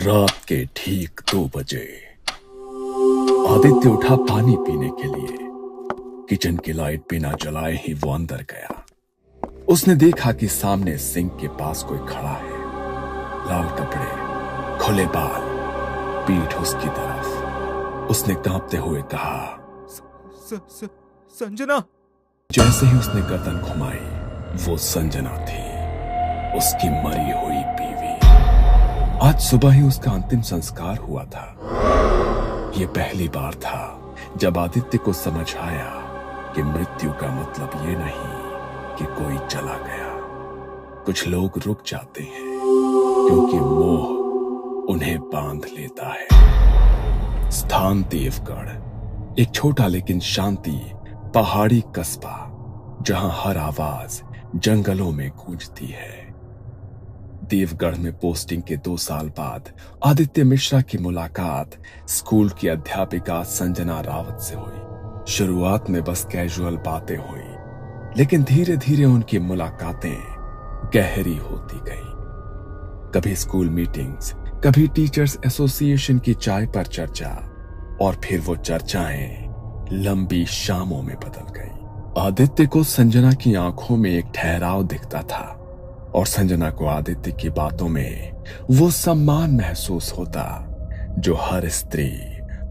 रात के ठीक 2 बजे आदित्य उठा पानी पीने के लिए। किचन की लाइट बिना जलाए ही वो अंदर गया। उसने देखा कि सामने सिंक के पास कोई खड़ा है। लाल कपड़े, खुले बाल, पीठ उसकी तरफ। उसने कांपते हुए कहा, संजना। जैसे ही उसने गर्दन घुमाई, वो संजना थी, उसकी मरी हुई बीवी। आज सुबह ही उसका अंतिम संस्कार हुआ था। यह पहली बार था जब आदित्य को समझ आया कि मृत्यु का मतलब ये नहीं कि कोई चला गया। कुछ लोग रुक जाते हैं क्योंकि मोह उन्हें बांध लेता है। स्थान देवगढ़, एक छोटा लेकिन शांति पहाड़ी कस्बा, जहां हर आवाज जंगलों में गूंजती है। देवगढ़ में पोस्टिंग के 2 साल बाद आदित्य मिश्रा की मुलाकात स्कूल की अध्यापिका संजना रावत से हुई। शुरुआत में बस कैजुअल बातें हुई, लेकिन धीरे धीरे उनकी मुलाकातें गहरी होती गई। कभी स्कूल मीटिंग्स, कभी टीचर्स एसोसिएशन की चाय पर चर्चा, और फिर वो चर्चाएं लंबी शामों में बदल गई। आदित्य को संजना की आंखों में एक ठहराव दिखता था, और संजना को आदित्य की बातों में वो सम्मान महसूस होता जो हर स्त्री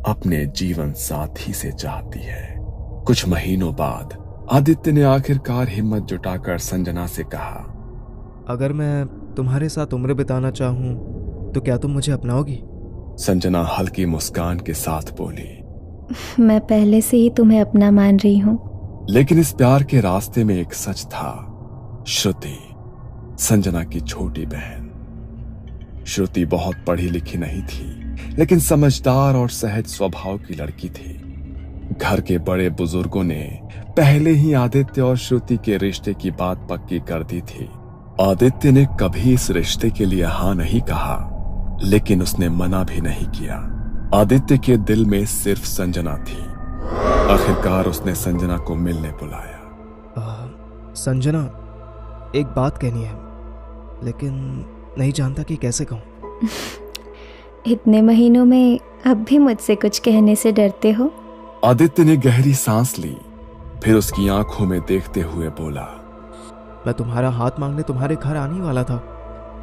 अपने जीवन साथी से चाहती है। कुछ महीनों बाद आदित्य ने आखिरकार हिम्मत जुटाकर संजना से कहा, अगर मैं तुम्हारे साथ उम्र बिताना चाहूं तो क्या तुम मुझे अपनाओगी? संजना हल्की मुस्कान के साथ बोली, मैं पहले से ही तुम्हें अपना मान रही हूं। लेकिन इस प्यार के रास्ते में एक सच था। श्रुति, संजना की छोटी बहन। श्रुति बहुत पढ़ी लिखी नहीं थी, लेकिन समझदार और सहज स्वभाव की लड़की थी। घर के बड़े बुजुर्गों ने पहले ही आदित्य और श्रुति के रिश्ते की बात पक्की कर दी थी। आदित्य ने कभी इस रिश्ते के लिए हाँ नहीं कहा, लेकिन उसने मना भी नहीं किया। आदित्य के दिल में सिर्फ संजना थी। आखिरकार उसने संजना को मिलने बुलाया। संजना, एक बात कहनी है, लेकिन नहीं जानता कि कैसे कहूं। इतने महीनों में अब भी मुझसे कुछ कहने से डरते हो? आदित्य ने गहरी सांस ली, फिर उसकी आंखों में देखते हुए बोला, मैं तुम्हारा हाथ मांगने तुम्हारे घर आने वाला था,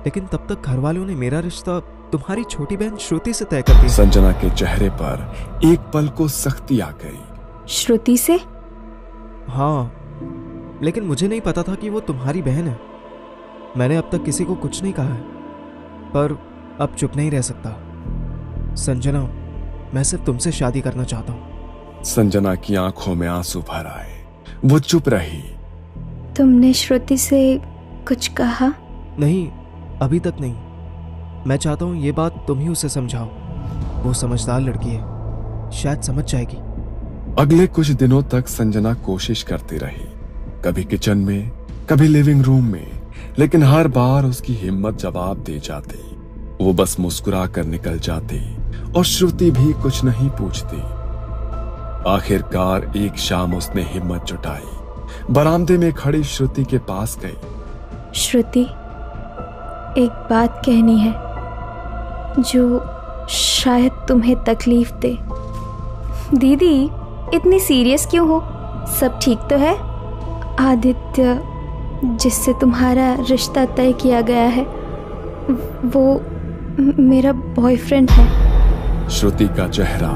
लेकिन तब तक घर वालों ने मेरा रिश्ता तुम्हारी छोटी बहन श्रुति से तय कर दिया। संजना के चेहरे पर एक पल को सख्ती आ गई। श्रुति से? हाँ, लेकिन मुझे नहीं पता था कि वो तुम्हारी बहन है। मैंने अब तक किसी को कुछ नहीं कहा है, पर अब चुप नहीं रह सकता। संजना, मैं सिर्फ तुमसे शादी करना चाहता हूं। संजना की आंखों में आंसू भर आए। वो चुप रही। तुमने श्रुति से कुछ कहा? नहीं, अभी तक नहीं। मैं चाहता हूं ये बात तुम ही उसे समझाओ। वो समझदार लड़की है, शायद समझ जाएगी। अगले कुछ दिनों तक संजना कोशिश करती रही, कभी किचन में, कभी लिविंग रूम में, लेकिन हर बार उसकी हिम्मत जवाब दे जाती। वो बस मुस्कुरा कर निकल जाती और श्रुति भी कुछ नहीं पूछती। आखिरकार एक शाम उसने हिम्मत जुटाई, बरामदे में खड़ी श्रुति के पास गई। श्रुति, एक बात कहनी है जो शायद तुम्हें तकलीफ दे। दीदी, इतनी सीरियस क्यों हो? सब ठीक तो है? आदित्य, जिससे तुम्हारा रिश्ता तय किया गया है, वो मेरा बॉयफ्रेंड है। श्रुति का चेहरा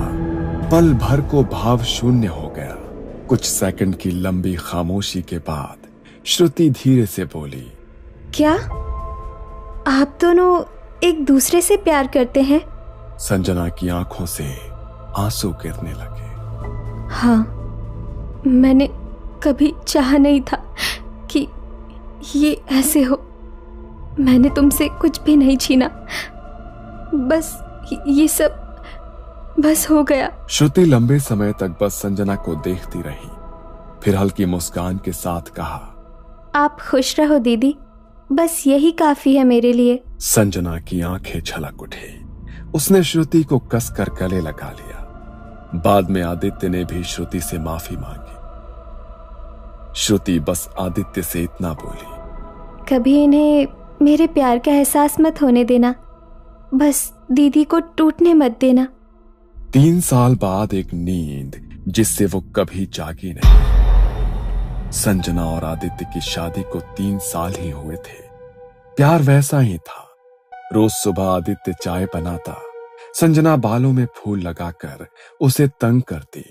पल भर को भाव शून्य हो गया। कुछ सेकंड की लंबी खामोशी के बाद श्रुति धीरे से बोली, क्या आप दोनों एक दूसरे से प्यार करते हैं? संजना की आंखों से आंसू गिरने लगे। हाँ, मैंने कभी चाहा नहीं था कि ये ऐसे हो। मैंने तुमसे कुछ भी नहीं छीना, बस ये सब बस हो गया। श्रुति लंबे समय तक बस संजना को देखती रही, फिर हल्की मुस्कान के साथ कहा, आप खुश रहो दीदी, बस यही काफी है मेरे लिए। संजना की आंखें छलक उठी। उसने श्रुति को कसकर गले लगा लिया। बाद में आदित्य ने भी श्रुति से माफी मांगी। श्रुति बस आदित्य से इतना बोली, कभी इन्हें मेरे प्यार का एहसास मत होने देना। बस दीदी को टूटने मत देना। 3 साल बाद एक नींद जिससे वो कभी जागी नहीं। संजना और आदित्य की शादी को 3 साल ही हुए थे। प्यार वैसा ही था। रोज सुबह आदित्य चाय बनाता, संजना बालों में फूल लगाकर उसे तंग करती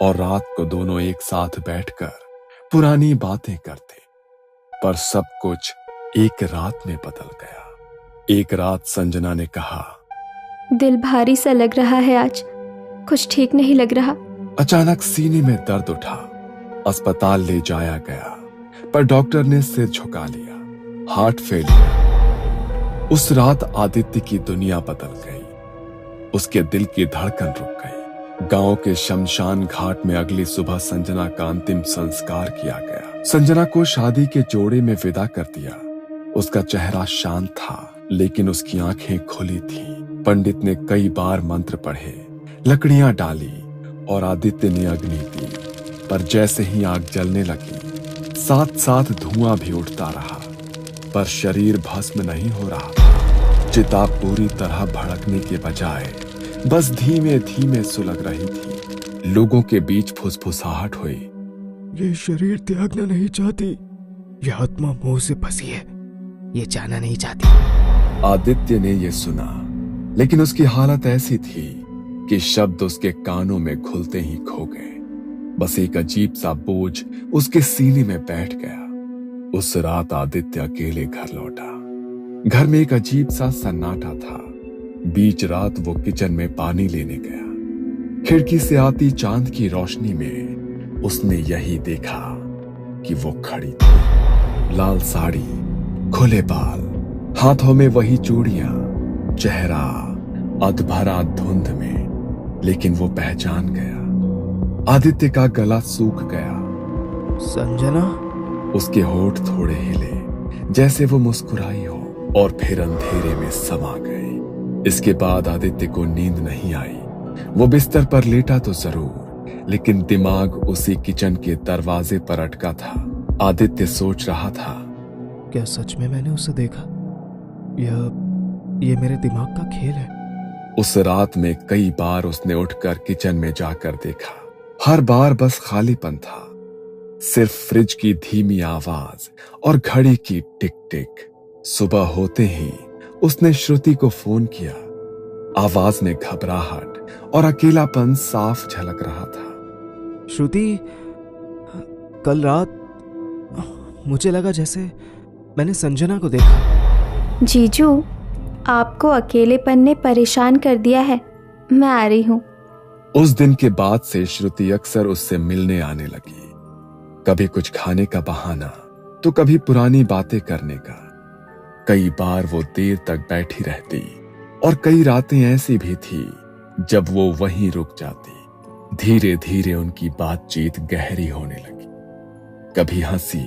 और रात को दोनों एक साथ बैठकर पुरानी बातें करते। पर सब कुछ एक रात में बदल गया। एक रात संजना ने कहा, दिल भारी सा लग रहा है आज, कुछ ठीक नहीं लग रहा। अचानक सीने में दर्द उठा। अस्पताल ले जाया गया, पर डॉक्टर ने सिर झुका लिया। Heart failure. उस रात आदित्य की दुनिया बदल गई। उसके दिल की धड़कन रुक गई। गांव के शमशान घाट में अगली सुबह संजना का अंतिम संस्कार किया गया। संजना को शादी के जोड़े में विदा कर दिया। उसका चेहरा शांत था, लेकिन उसकी आंखें खुली थीं। पंडित ने कई बार मंत्र पढ़े, लकड़ियां डाली और आदित्य ने अग्नि दी। पर जैसे ही आग जलने लगी, साथ साथ धुआं भी उठता रहा, पर शरीर भस्म नहीं हो रहा था। चिता पूरी तरह भड़कने के बजाय बस धीमे धीमे सुलग रही थी। लोगों के बीच फुसफुसाहट हुई, ये शरीर त्यागना नहीं चाहती, ये आत्मा मोह से फंसी है, ये जाना नहीं चाहती। आदित्य ने यह सुना, लेकिन उसकी हालत ऐसी थी कि शब्द उसके कानों में घुलते ही खो गए। बस एक अजीब सा बोझ उसके सीने में बैठ गया। उस रात आदित्य अकेले घर लौटा। घर में एक अजीब सा सन्नाटा था। बीच रात वो किचन में पानी लेने गया। खिड़की से आती चांद की रोशनी में उसने यही देखा कि वो खड़ी थी। लाल साड़ी, खुले बाल, हाथों में वही चूड़ियां, चेहरा अधभरा धुंध में, लेकिन वो पहचान गया। आदित्य का गला सूख गया। संजना? उसके होठ थोड़े हिले, जैसे वो मुस्कुराई हो, और फिर अंधेरे में समा गए। इसके बाद आदित्य को नींद नहीं आई। वो बिस्तर पर लेटा तो जरूर, लेकिन दिमाग उसी किचन के दरवाजे पर अटका था। आदित्य सोच रहा था, क्या सच में मैंने उसे देखा? ये मेरे दिमाग का खेल है? उस रात में कई बार उसने उठकर किचन में जाकर देखा। हर बार बस खालीपन था। सिर्फ फ्रिज की धीमी आवाज और घड़ी की टिक टिक। सुबह होते ही उसने श्रुति को फोन किया। आवाज में घबराहट और अकेलापन साफ झलक रहा था। श्रुति, कल रात मुझे लगा जैसे मैंने संजना को देखा। जीजू, आपको अकेलेपन ने परेशान कर दिया है, मैं आ रही हूँ। उस दिन के बाद से श्रुति अक्सर उससे मिलने आने लगी। कभी कुछ खाने का बहाना, तो कभी पुरानी बातें करने का। कई बार वो देर तक बैठी रहती, और कई रातें ऐसी भी थी जब वो वहीं रुक जाती। धीरे धीरे उनकी बातचीत गहरी होने लगी। कभी हंसी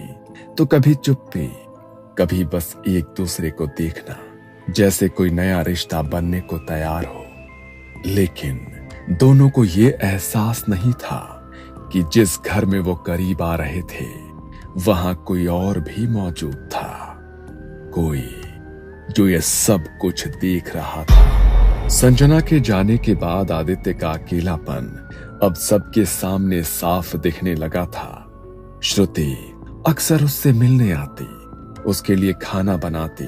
तो कभी चुप्पी, कभी बस एक दूसरे को देखना, जैसे कोई नया रिश्ता बनने को तैयार हो। लेकिन दोनों को ये एहसास नहीं था कि जिस घर में वो करीब आ रहे थे, वहां कोई और भी मौजूद था। कोई जो ये सब कुछ देख रहा था। संजना के जाने के बाद आदित्य का अकेलापन अब सबके सामने साफ दिखने लगा था। श्रुति अक्सर उससे मिलने आती, उसके लिए खाना बनाती,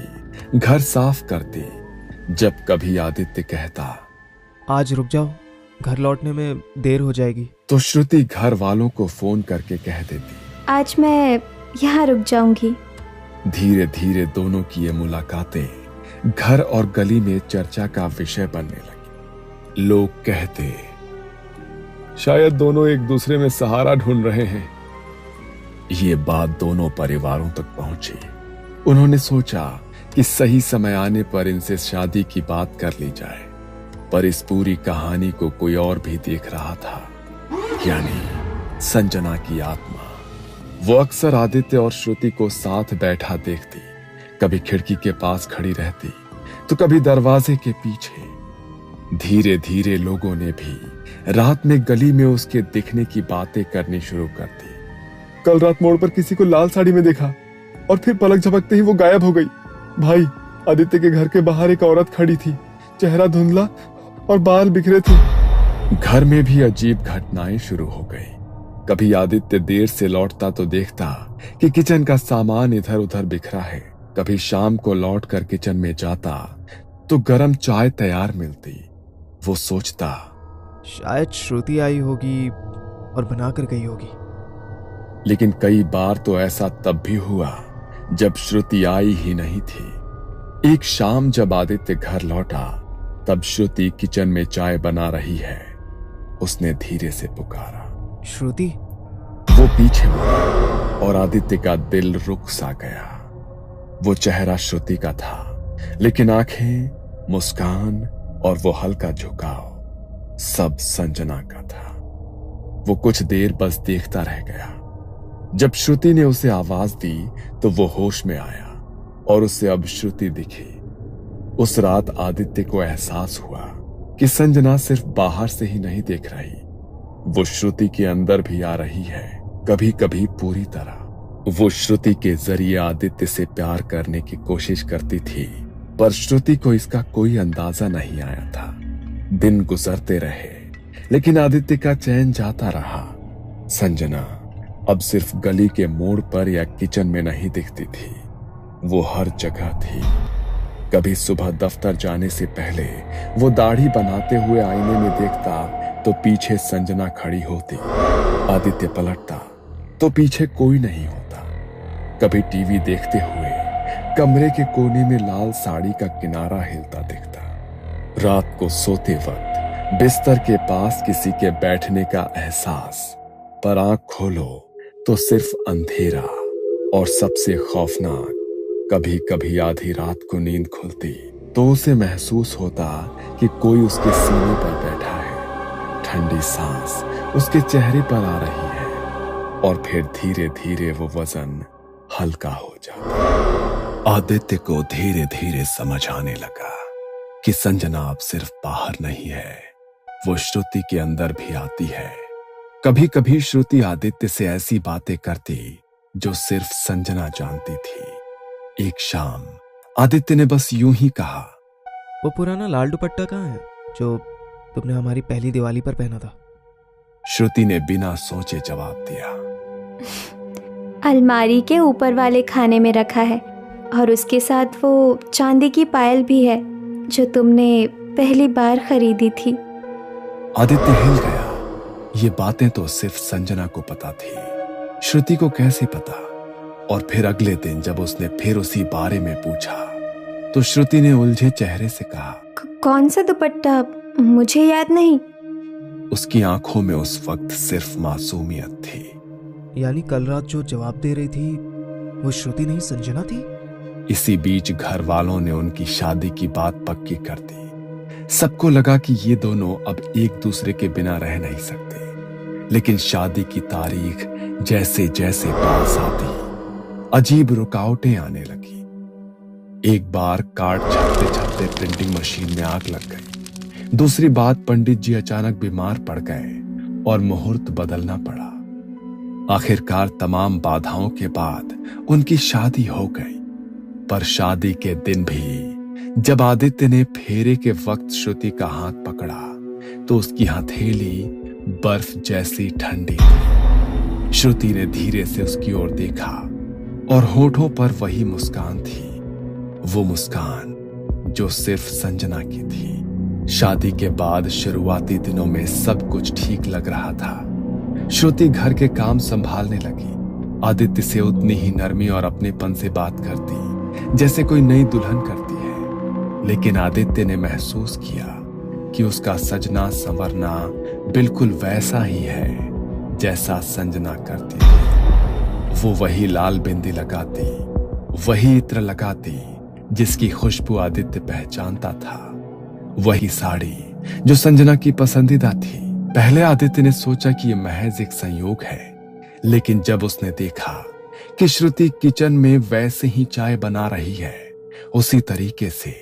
घर साफ करती। जब कभी आदित्य कहता, आज रुक जाओ, घर लौटने में देर हो जाएगी, तो श्रुति घर वालों को फोन करके कह देती, आज मैं यहाँ रुक जाऊंगी। धीरे धीरे दोनों की ये मुलाकातें घर और गली में चर्चा का विषय बनने लगी। लोग कहते, शायद दोनों एक दूसरे में सहारा ढूंढ रहे हैं। ये बात दोनों परिवारों तक पहुंची। उन्होंने सोचा कि सही समय आने पर इनसे शादी की बात कर ली जाए, पर इस पूरी कहानी को कोई और भी देख रहा था, यानी संजना की आत्मा। वो अक्सर आदित्य और श्रुति को साथ बैठा देखती, कभी खिड़की के पास खड़ी रहती, तो कभी दरवाजे के पीछे। धीरे धीरे लोगों ने भी रात में गली में उसके दिखने की बातें करनी शुरू कर दी। कल रात मोड़ पर किसी को लाल साड़ी में देखा और फिर पलक झपकते ही वो गायब हो गई। भाई, आदित्य के घर के बाहर एक औरत खड़ी थी, चेहरा धुंधला और बाल बिखरे थे। घर में भी अजीब घटनाएं शुरू हो गई। कभी आदित्य देर से लौटता तो देखता कि किचन का सामान इधर उधर बिखरा है। कभी शाम को लौटकर किचन में जाता तो गरम चाय तैयार मिलती। वो सोचता शायद श्रुति आई होगी और बनाकर गई होगी। लेकिन कई बार तो ऐसा तब भी हुआ जब श्रुति आई ही नहीं थी। एक शाम जब आदित्य घर लौटा तब श्रुति किचन में चाय बना रही है। उसने धीरे से पुकारा, श्रुति। वो पीछे मुड़ा और आदित्य का दिल रुक सा गया। वो चेहरा श्रुति का था, लेकिन आंखें, मुस्कान और वो हल्का झुकाव सब संजना का था। वो कुछ देर बस देखता रह गया। जब श्रुति ने उसे आवाज दी तो वो होश में आया और उसे अब श्रुति दिखी। उस रात आदित्य को एहसास हुआ कि संजना सिर्फ बाहर से ही नहीं देख रही, वो श्रुति के अंदर भी आ रही है, कभी कभी पूरी तरह। वो श्रुति के जरिए आदित्य से प्यार करने की कोशिश करती थी, पर श्रुति को इसका कोई अंदाजा नहीं आया था। दिन गुजरते रहे, लेकिन आदित्य का चैन जाता रहा। संजना अब सिर्फ गली के मोड़ पर या किचन में नहीं दिखती थी, वो हर जगह थी। कभी सुबह दफ्तर जाने से पहले वो दाढ़ी बनाते हुए आईने में देखता तो पीछे संजना खड़ी होती। आदित्य पलटता तो पीछे कोई नहीं होता। कभी टीवी देखते हुए कमरे के कोने में लाल साड़ी का किनारा हिलता दिखता। रात को सोते वक्त बिस्तर के पास किसी के बैठने का एहसास, पर आंख खोलो तो सिर्फ अंधेरा। और सबसे खौफनाक, कभी कभी आधी रात को नींद खुलती तो उसे महसूस होता कि कोई उसके सीने पर बैठा है। ठंडी सांस उसके चेहरे पर आ रही है और फिर धीरे धीरे वो वजन हल्का हो जाता। आदित्य को धीरे धीरे समझ आने लगा कि संजना अब सिर्फ बाहर नहीं है, वो श्रुति के अंदर भी आती है। कभी कभी श्रुति आदित्य से ऐसी बातें करती जो सिर्फ संजना जानती थी। एक शाम आदित्य ने बस यूं ही कहा, वो पुराना लाल दुपट्टा कहाँ है जो तुमने हमारी पहली दिवाली पर पहना था? श्रुति ने बिना सोचे जवाब दिया, अलमारी के ऊपर वाले खाने में रखा है और उसके साथ वो चांदी की पायल भी है जो तुमने पहली बार खरीदी थी। आदित्य हिल गया। ये बातें तो सिर्फ संजना को पता थी, श्रुति को कैसे पता? और फिर अगले दिन जब उसने फिर उसी बारे में पूछा तो श्रुति ने उलझे चेहरे से कहा, कौन सा दुपट्टा? मुझे याद नहीं। उसकी आंखों में उस वक्त सिर्फ मासूमियत थी। यानी कल रात जो जवाब दे रही थी वो श्रुति नहीं संजना थी? इसी बीच घर वालों ने उनकी शादी की बात पक्की कर दी। सबको लगा कि ये दोनों अब एक दूसरे के बिना रह नहीं सकते। लेकिन शादी की तारीख जैसे जैसे पास आती, अजीब रुकावटें आने लगी। एक बार कार्ड छपते छपते प्रिंटिंग मशीन में आग लग गई। दूसरी बात, पंडित जी अचानक बीमार पड़ गए और मुहूर्त बदलना पड़ा। आखिरकार तमाम बाधाओं के बाद उनकी शादी हो गई। पर शादी के दिन भी जब आदित्य ने फेरे के वक्त श्रुति का हाथ पकड़ा तो उसकी हथेली बर्फ जैसी ठंडी थी। श्रुति ने धीरे से उसकी ओर देखा और होठों पर वही मुस्कान थी, वो मुस्कान जो सिर्फ संजना की थी। शादी के बाद शुरुआती दिनों में सब कुछ ठीक लग रहा था। श्रुति घर के काम संभालने लगी। आदित्य से उतनी ही नरमी और अपनेपन से बात करती जैसे कोई नई दुल्हन करती है। लेकिन आदित्य ने महसूस किया कि उसका सजना संवरना बिल्कुल वैसा ही है जैसा संजना करती थी। वो वही लाल बिंदी लगाती, वही इत्र लगाती जिसकी खुशबू आदित्य पहचानता था, वही साड़ी जो संजना की पसंदीदा थी। पहले आदित्य ने सोचा कि यह महज एक संयोग है, लेकिन जब उसने देखा कि श्रुति किचन में वैसे ही चाय बना रही है, उसी तरीके से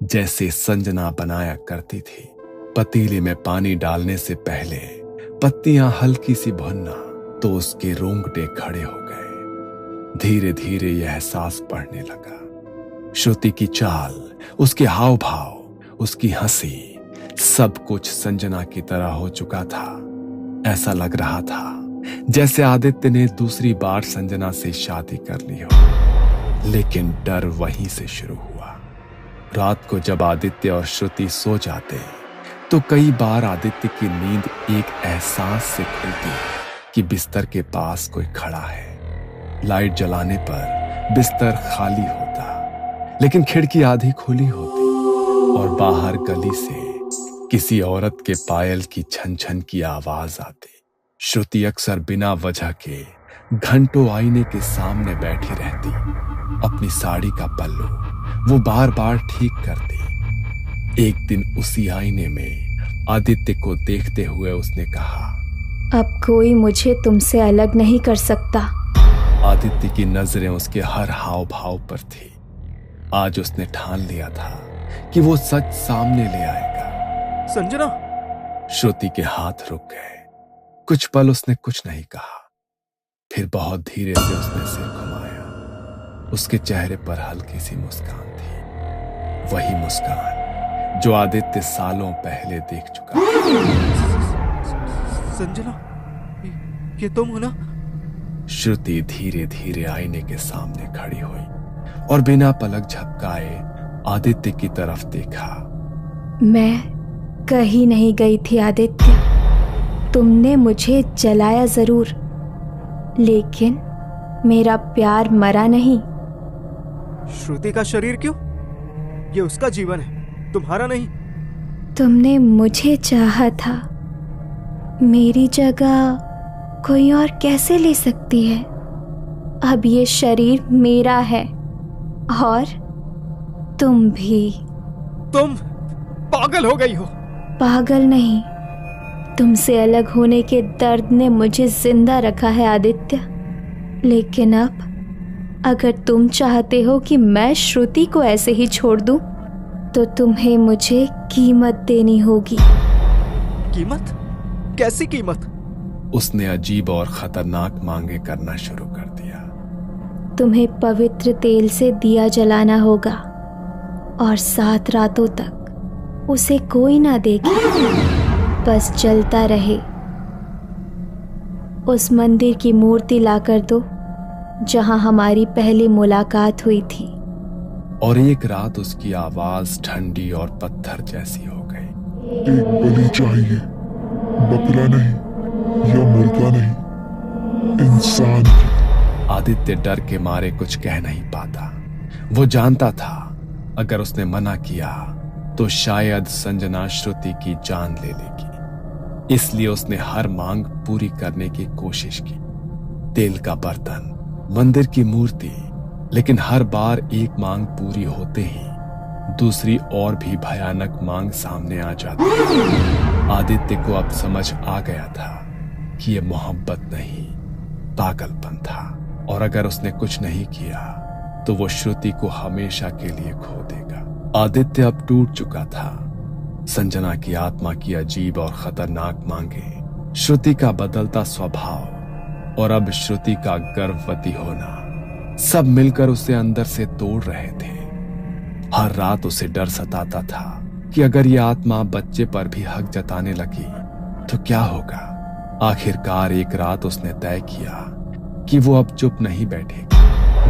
जैसे संजना बनाया करती थी, पतीले में पानी डालने से पहले पत्तियां हल्की सी भुनना, तो उसके रोंगटे खड़े हो गए। धीरे धीरे यह एहसास बढ़ने लगा श्रुति की चाल, उसके हाव भाव, उसकी हंसी, सब कुछ संजना की तरह हो चुका था। ऐसा लग रहा था जैसे आदित्य ने दूसरी बार संजना से शादी कर ली हो। लेकिन डर वहीं से शुरू हुआ। रात को जब आदित्य और श्रुति सो जाते तो कई बार आदित्य की नींद एक एहसास से खुलती कि बिस्तर के पास कोई खड़ा है। लाइट जलाने पर बिस्तर खाली होता, लेकिन खिड़की आधी खुली होती और बाहर गली से किसी औरत के पायल की छन छन की आवाज आती। श्रुति अक्सर बिना वजह के घंटों आईने के सामने बैठी रहती। अपनी साड़ी का पल्लू वो बार बार ठीक करती। एक दिन उसी आईने में आदित्य को देखते हुए उसने कहा, अब कोई मुझे तुमसे अलग नहीं कर सकता। आदित्य की नजरें उसके हर हाव भाव पर थी। आज उसने ठान लिया था कि वो सच सामने ले आएगा। संजना। श्रुति के हाथ रुक गए। कुछ पल उसने कुछ नहीं कहा। फिर बहुत धीरे से उसने सिर घुमाया। उसके चेहरे पर हल्की सी मुस्कान थी, वही मुस्कान जो आदित्य सालों पहले देख चुका था। संजना, ये तुम हो ना? श्रुति धीरे धीरे आईने के सामने खड़ी हुई और बिना पलक झपकाए आदित्य की तरफ देखा। मैं कहीं नहीं गई थी आदित्य। तुमने मुझे जलाया जरूर, लेकिन मेरा प्यार मरा नहीं। श्रुति का शरीर क्यों? ये उसका जीवन है, तुम्हारा नहीं। तुमने मुझे चाहा था, मेरी जगह कोई और कैसे ले सकती है? अब ये शरीर मेरा है और तुम भी। तुम पागल हो गई हो। पागल नहीं, तुमसे अलग होने के दर्द ने मुझे जिंदा रखा है आदित्य। लेकिन अब अगर तुम चाहते हो कि मैं श्रुति को ऐसे ही छोड़ दूं, तो तुम्हें मुझे कीमत देनी होगी। कीमत? कैसी कीमत? उसने अजीब और खतरनाक मांगे करना शुरू कर दिया। तुम्हें पवित्र तेल से दिया जलाना होगा और 7 रातों तक उसे कोई ना देखे, बस जलता रहे। उस मंदिर की मूर्ति लाकर दो जहां हमारी पहली मुलाकात हुई थी। और एक रात उसकी आवाज ठंडी और पत्थर जैसी हो गई। एक बलि चाहिए, बकरा नहीं या मुर्गा नहीं, इंसान की। आदित्य डर के मारे कुछ कह नहीं पाता। वो जानता था अगर उसने मना किया तो शायद संजना श्रुति की जान ले लेगी। इसलिए उसने हर मांग पूरी करने की कोशिश की। तेल का बर्तन, मंदिर की मूर्ति, लेकिन हर बार एक मांग पूरी होते ही दूसरी और भी भयानक मांग सामने आ जाती। आदित्य को अब समझ आ गया था कि यह मोहब्बत नहीं, पागलपन था। और अगर उसने कुछ नहीं किया तो वो श्रुति को हमेशा के लिए खो देगा। आदित्य अब टूट चुका था। संजना की आत्मा की अजीब और खतरनाक मांगे, श्रुति का बदलता स्वभाव और अब श्रुति का गर्भवती होना, सब मिलकर उसे अंदर से तोड़ रहे थे। हर रात उसे डर सताता था कि अगर यह आत्मा बच्चे पर भी हक जताने लगी तो क्या होगा। आखिरकार एक रात उसने तय किया कि वो अब चुप नहीं बैठेगी।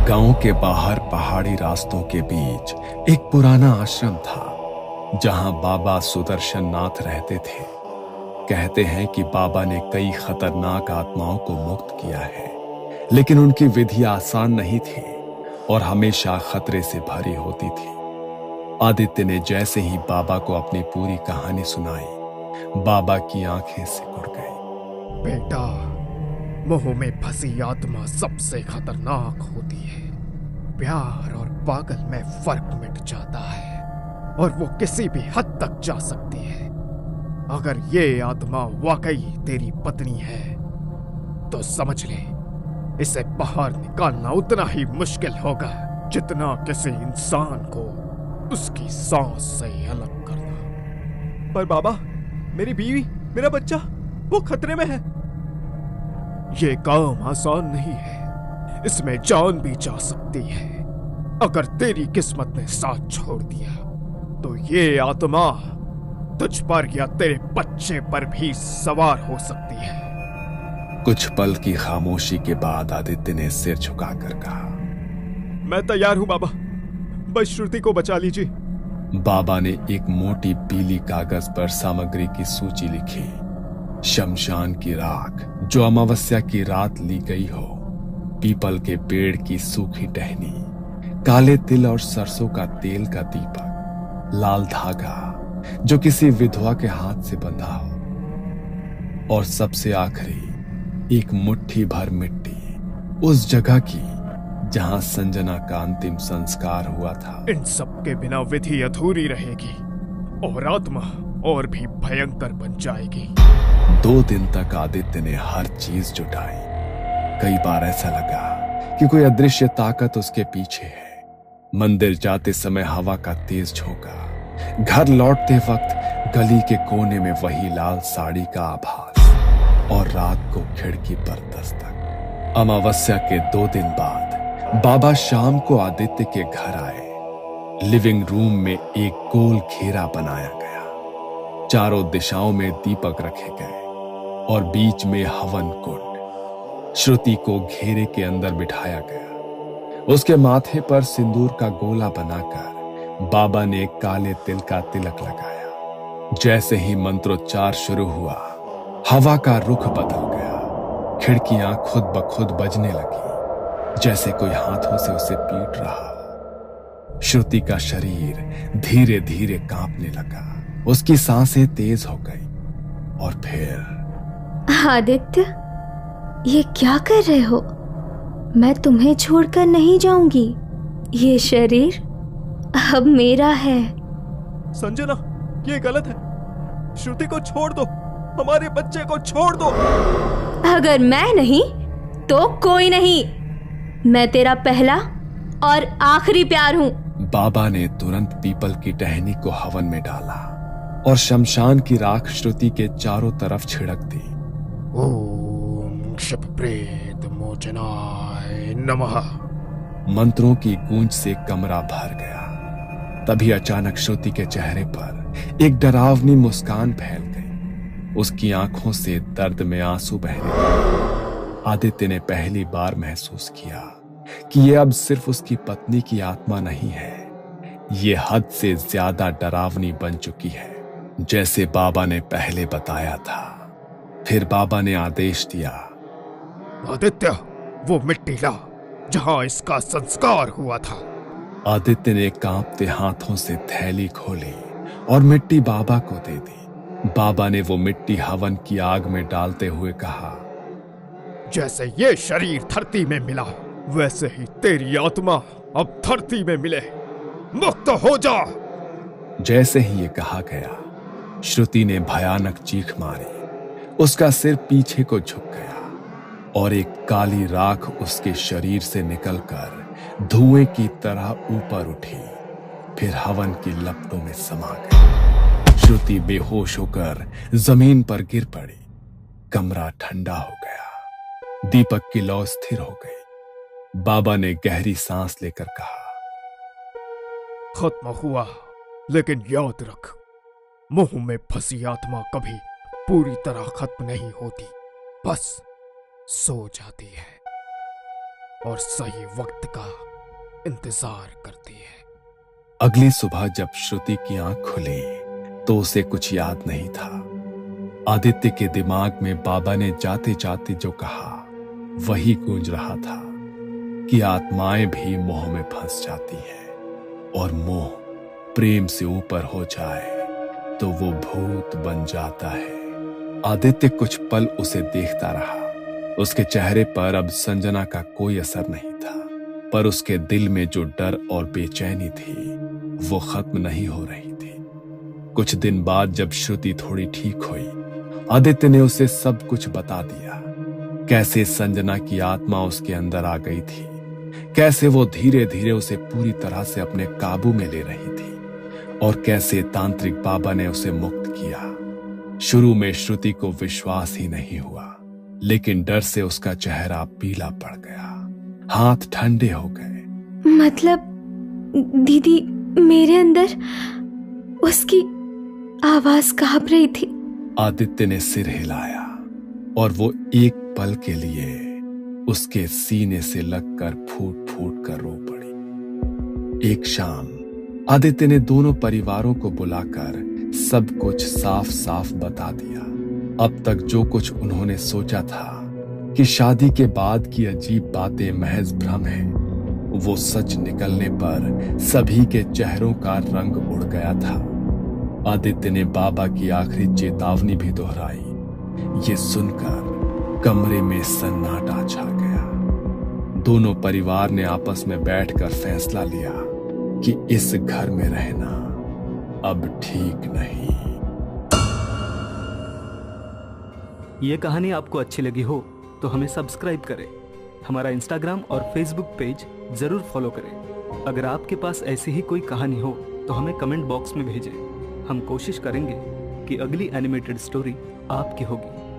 गांव के बाहर पहाड़ी रास्तों के बीच एक पुराना आश्रम था जहां बाबा सुदर्शन नाथ रहते थे। कहते हैं कि बाबा ने कई खतरनाक आत्माओं को मुक्त किया है, लेकिन उनकी विधि आसान नहीं थी और हमेशा खतरे से भरी होती थी। आदित्य ने जैसे ही बाबा को अपनी पूरी कहानी सुनाई, बाबा की आंखें सिकुड़ गई। बेटा, मोह में फंसी आत्मा सबसे खतरनाक होती है। प्यार और पागल में फर्क मिट जाता है और वो किसी भी हद तक जा सकती है। अगर ये आत्मा वाकई तेरी पत्नी है तो समझ ले, इसे बाहर निकालना उतना ही मुश्किल होगा जितना किसी इंसान को उसकी सांस से अलग करना। पर बाबा, मेरी बीवी, मेरा बच्चा, वो खतरे में है। ये काम आसान नहीं है, इसमें जान भी जा सकती है। अगर तेरी किस्मत ने साथ छोड़ दिया तो ये आत्मा तुझ पर या तेरे बच्चे पर भी सवार हो सकती है। कुछ पल की खामोशी के बाद आदित्य ने सिर झुकाकर कहा, मैं तैयार हूं बाबा, बस श्रुति को बचा लीजिए। बाबा ने एक मोटी पीली कागज पर सामग्री की सूची लिखी। शमशान की राख जो अमावस्या की रात ली गई हो, पीपल के पेड़ की सूखी टहनी, काले तिल और सरसों का तेल का दीपक, लाल धागा जो किसी विधवा के हाथ से बंधा हो, और सबसे आखिरी एक मुट्ठी भर मिट्टी उस जगह की जहां संजना का अंतिम संस्कार हुआ था। इन सब के बिना विधि अधूरी रहेगी और आत्मा और भी भयंकर बन जाएगी। 2 दिन तक आदित्य ने हर चीज जुटाई। कई बार ऐसा लगा कि कोई अदृश्य ताकत उसके पीछे है। मंदिर जाते समय हवा का तेज झोंका, घर लौटते वक्त गली के कोने में वही लाल साड़ी का आभास, और रात को खिड़की पर दस्तक। अमावस्या के 2 दिन बाद बाबा शाम को आदित्य के घर आए। लिविंग रूम में एक गोल घेरा बनाया गया, चारों दिशाओं में दीपक रखे गए और बीच में हवन कुंड। श्रुति को घेरे के अंदर बिठाया गया। उसके माथे पर सिंदूर का गोला बनाकर बाबा ने काले तिल का तिलक लगाया। जैसे ही मंत्रोच्चार शुरू हुआ, हवा का रुख बदल गया। खिड़कियां खुद ब खुद बजने लगी, जैसे कोई हाथों से उसे पीट रहा। श्रुति का शरीर धीरे धीरे कांपने लगा, उसकी सांसें तेज हो गई। और फिर आदित्य, ये क्या कर रहे हो? मैं तुम्हें छोड़कर नहीं जाऊंगी। ये शरीर अब मेरा है। संजना, ये गलत है। श्रुति को छोड़ दो, हमारे बच्चे को छोड़ दो। अगर मैं नहीं तो कोई नहीं। मैं तेरा पहला और आखिरी प्यार हूं। बाबा ने तुरंत पीपल की टहनी को हवन में डाला और शमशान की राख श्रुति के चारों तरफ छिड़क दी। ओम क्षिप्रेत मोचनाय नमः। मंत्रों की गूंज से कमरा भर गया। तभी अचानक श्रुति के चेहरे पर एक डरावनी मुस्कान फैल गई। उसकी आंखों से दर्द में आंसू बहने लगे। आदित्य ने पहली बार महसूस किया कि यह अब सिर्फ उसकी पत्नी की आत्मा नहीं है, ये हद से ज्यादा डरावनी बन चुकी है, जैसे बाबा ने पहले बताया था। फिर बाबा ने आदेश दिया, आदित्य, वो मिट्टी ला जहां इसका संस्कार हुआ था। आदित्य ने कांपते हाथों से थैली खोली और मिट्टी बाबा को दे दी। बाबा ने वो मिट्टी हवन की आग में डालते हुए कहा, जैसे ये शरीर धरती में मिला, वैसे ही तेरी आत्मा अब धरती में मिले। मुक्त हो जा। जैसे ही ये कहा गया, श्रुति ने भयानक चीख मारी। उसका सिर पीछे को झुक गया और एक काली राख उसके शरीर से निकलकर धुएं की तरह ऊपर उठी, फिर हवन की लपटों में समा गई। श्रुति बेहोश होकर जमीन पर गिर पड़ी। कमरा ठंडा हो गया, दीपक की लौ स्थिर हो गई। बाबा ने गहरी सांस लेकर कहा, खत्म हुआ, लेकिन याद रख, मुंह में फंसी आत्मा कभी पूरी तरह खत्म नहीं होती, बस सो जाती है और सही वक्त का इंतजार करती है। अगली सुबह जब श्रुति की आंख खुली तो उसे कुछ याद नहीं था। आदित्य के दिमाग में बाबा ने जाते जाते जो कहा वही गूंज रहा था कि आत्माएं भी मोह में फंस जाती हैं और मोह प्रेम से ऊपर हो जाए तो वो भूत बन जाता है। आदित्य कुछ पल उसे देखता रहा। उसके चेहरे पर अब संजना का कोई असर नहीं था, पर उसके दिल में जो डर और बेचैनी थी वो खत्म नहीं हो रही थी। कुछ दिन बाद जब श्रुति थोड़ी ठीक हुई, आदित्य ने उसे सब कुछ बता दिया। कैसे संजना की आत्मा उसके अंदर आ गई थी, कैसे वो धीरे धीरे उसे पूरी तरह से अपने काबू में ले रही थी, और कैसे तांत्रिक बाबा ने उसे मुक्त किया। शुरू में श्रुति को विश्वास ही नहीं हुआ, लेकिन डर से उसका चेहरा पीला पड़ गया, हाथ ठंडे हो गए। मतलब दीदी मेरे अंदर उसकी आवाज कांप रही थी। आदित्य ने सिर हिलाया और वो एक पल के लिए उसके सीने से लगकर फूट फूट कर रो पड़ी। एक शाम आदित्य ने दोनों परिवारों को बुलाकर सब कुछ साफ साफ बता दिया। अब तक जो कुछ उन्होंने सोचा था कि शादी के बाद की अजीब बातें महज भ्रम है, वो सच निकलने पर सभी के चेहरों का रंग उड़ गया था। आदित्य ने बाबा की आखिरी चेतावनी भी दोहराई। ये सुनकर कमरे में सन्नाटा छा गया। दोनों परिवार ने आपस में बैठकर फैसला लिया कि इस घर में रहना अब ठीक नहीं। ये कहानी आपको अच्छी लगी हो तो हमें सब्सक्राइब करें, हमारा इंस्टाग्राम और फेसबुक पेज जरूर फॉलो करें। अगर आपके पास ऐसी ही कोई कहानी हो तो हमें कमेंट बॉक्स में भेजें। हम कोशिश करेंगे कि अगली एनिमेटेड स्टोरी आपकी होगी।